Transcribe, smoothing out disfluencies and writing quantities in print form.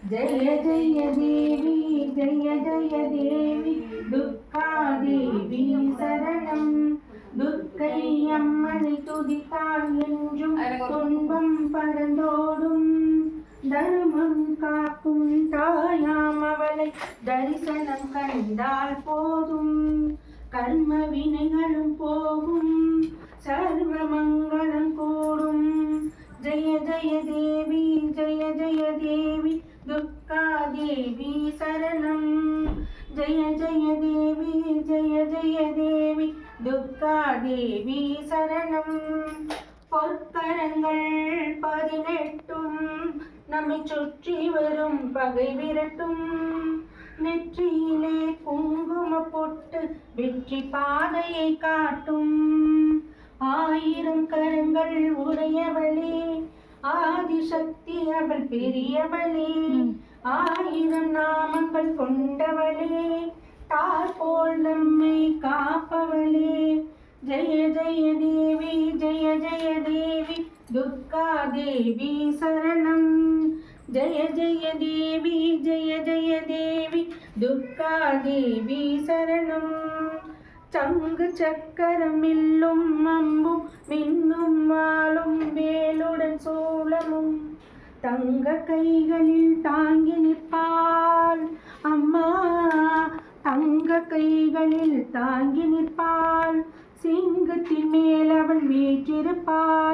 जय जय देवी जय जय देवी दुर्गा देवी சரணம் துர்க்கை அம்மனை துதித்தால் என்றும் துன்பம் பறந்தோடும் தர்மம் காக்கும் தாயாம் அவளை தரிசனம் கண்டால் போதும் கர்ம வினைகளும் போகும் சர்வ மங்களம் கூடும் ஜெய ஜெய தேவி ஜெய ஜெய தேவி துர்கா தேவி சரணம் ஜெய ஜெய தேவி ஜெய ஜெய தேவி துர்கா தேவி சரணம் பொற்கரங்கள் 18 நம்மை சுற்றி வரும் பகை விரட்டும் நெற்றியிலே குங்கும பொட்டு வெற்றி பாதையை காட்டும் 1000 கரங்கள் உடையவளே ஆதிசக்தி அவள் பெரியவளே 1000 நாமங்கள் கொண்டவளே தாய் போல் நம்மை காப்பவளே ஜெய ஜெய தேவி ஜெய ஜெய தேவி துர்கா தேவி சரணம் ஜெய ஜெய தேவி ஜெய ஜெய தேவி துர்கா தேவி சரணம் சங்கு சக்கரம் வில்லும் அம்பும் மின்னும் வாளும் வேலுடன் சூலமும் தங்க கைகளில் தாங்கி நிற்பாள் அம்மா தங்க கைகளில் தாங்கி நிற்பாள் சிங்கத்தின் மேல் அவள் வீற்றிருப்பாள்